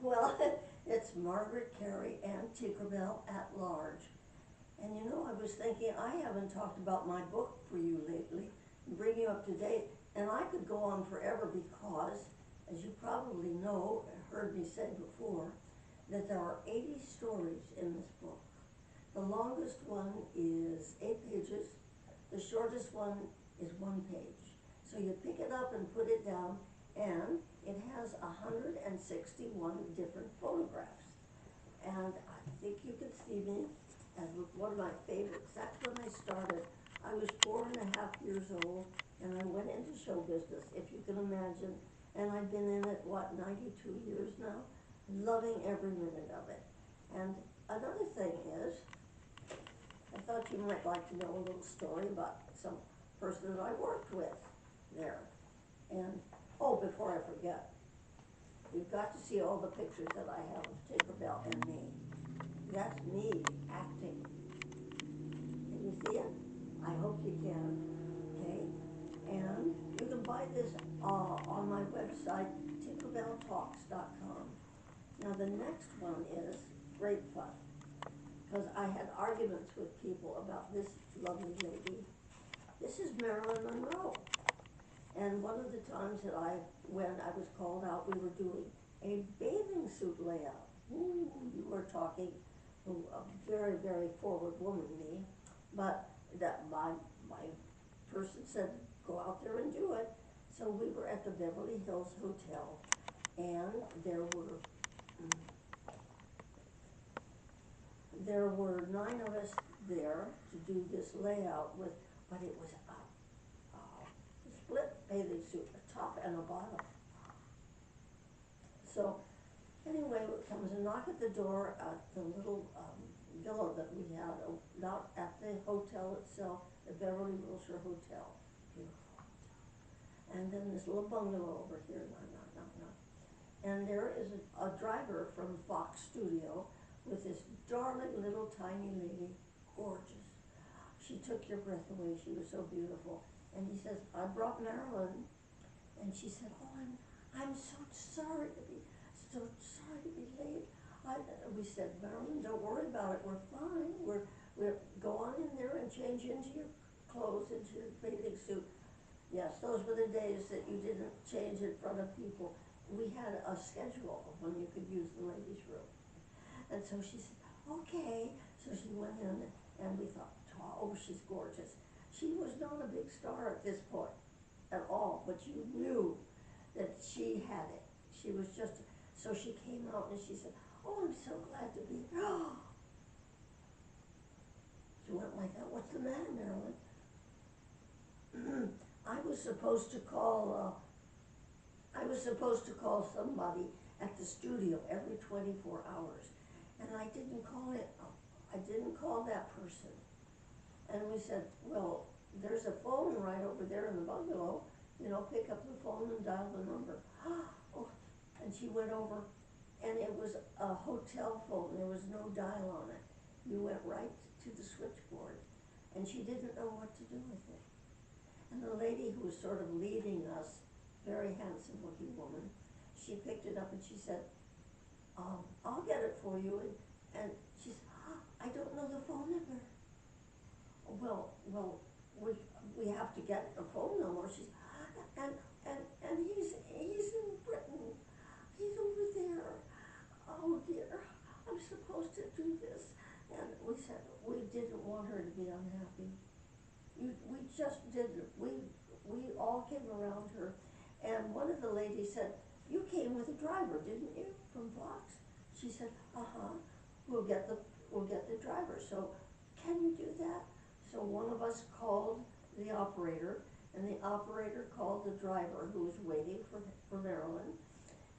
Well, it's Margaret Kerry and Tinkerbell at Large. And you know, I was thinking I haven't talked about my book for you lately and bring you up to date. And I could go on forever because, as you probably know, heard me say before, that there are 80 stories in this book. The longest one is 8 pages. The shortest one is 1 page. So you pick it up and put it down, and it has 161 different photographs. And I think you can see me as one of my favorites. That's when I started. I was 4.5 years old, and I went into show business, if you can imagine. And I've been in it, 92 years now, loving every minute of it. And another thing is, I thought you might like to know a little story about some person that I worked with there. And, oh, before I forget, you've got to see all the pictures that I have of Tinkerbell and me. That's me acting. Can you see it? I hope you can. Okay? And you can buy this on my website, tinkerbelltalks.com. Now the next one is great fun, because I had arguments with people about this lovely lady. This is Marilyn Monroe. And one of the times that when I was called out, we were doing a bathing suit layout. Ooh, you were talking to a very, very forward woman, me. But that my person said, go out there and do it. So we were at the Beverly Hills Hotel, and there were 9 of us there to do this layout with, but it was a split bathing suit, a top and a bottom. So anyway, it comes a knock at the door at the little villa that we had, not at the hotel itself, the Beverly Wilshire Hotel. Beautiful hotel. And then this little bungalow over here, knock. And there is a driver from Fox Studio with this darling little tiny lady, gorgeous. She took your breath away. She was so beautiful. And he says, I brought Marilyn. And she said, oh, I'm so sorry to be late. We said, Marilyn, don't worry about it. We're fine. We're go on in there and change into your clothes, into your bathing suit. Yes, those were the days that you didn't change in front of people. We had a schedule of when you could use the ladies' room. And so she said, okay. So she went in, and we thought, oh, she's gorgeous. She was not a big star at this point at all, but you knew that she had it. She was just, so she came out and she said, oh, I'm so glad to be here. She went like that. What's the matter, Marilyn? I was supposed to call somebody at the studio every 24 hours. And I didn't call that person. And we said, well, there's a phone right over there in the bungalow. You know, pick up the phone and dial the number. Oh, and she went over, and it was a hotel phone. There was no dial on it. You went right to the switchboard, and she didn't know what to do with it. And the lady who was sort of leading us, very handsome looking woman, she picked it up and she said, I'll get it for you. And she said, I don't know the phone number. Well, we have to get a phone number. She's, and he's in Britain. He's over there. Oh dear, I'm supposed to do this. And we said we didn't want her to be unhappy. We just didn't. We all came around her, and one of the ladies said, you came with a driver, didn't you, from Fox? She said, we'll get the driver. So can you do that? So one of us called the operator, and the operator called the driver who was waiting for Marilyn.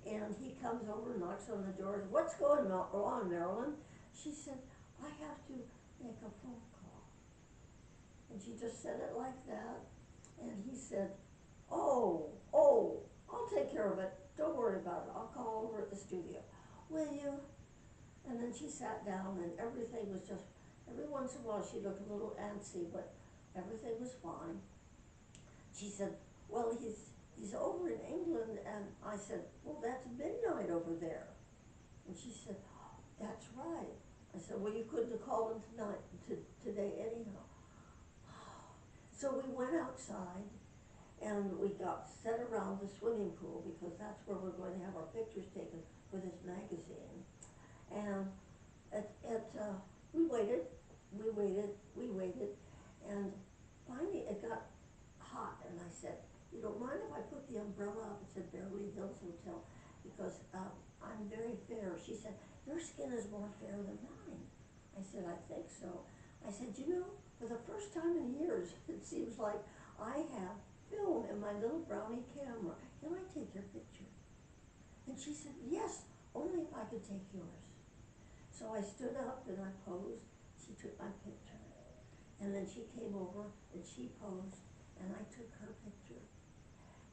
And he comes over, knocks on the door, what's going on, Marilyn? She said, I have to make a phone call. And she just said it like that. And he said, oh, I'll take care of it. Don't worry about it. I'll call over at the studio. Will you? And then she sat down, and everything was just, every once in a while she looked a little antsy, but everything was fine. She said, well, he's over in England. And I said, well, that's midnight over there. And she said, oh, that's right. I said, well, you couldn't have called him today anyhow. So we went outside and we got set around the swimming pool because that's where we're going to have our pictures taken for this magazine. And we waited, and finally it got hot, and I said, you don't mind if I put the umbrella up? It said Beverly Hills Hotel, because I'm very fair. She said, your skin is more fair than mine. I said, I think so. I said, you know, for the first time in years, it seems like I have film in my little brownie camera. Can I take your picture? And she said, yes, only if I could take yours. So I stood up and I posed. She took my picture. And then she came over and she posed and I took her picture.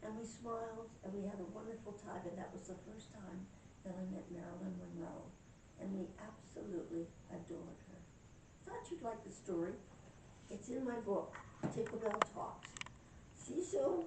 And we smiled and we had a wonderful time, and that was the first time that I met Marilyn Monroe. And we absolutely adored her. Thought you'd like the story. It's in my book, Tinkerbell Talks. See you soon.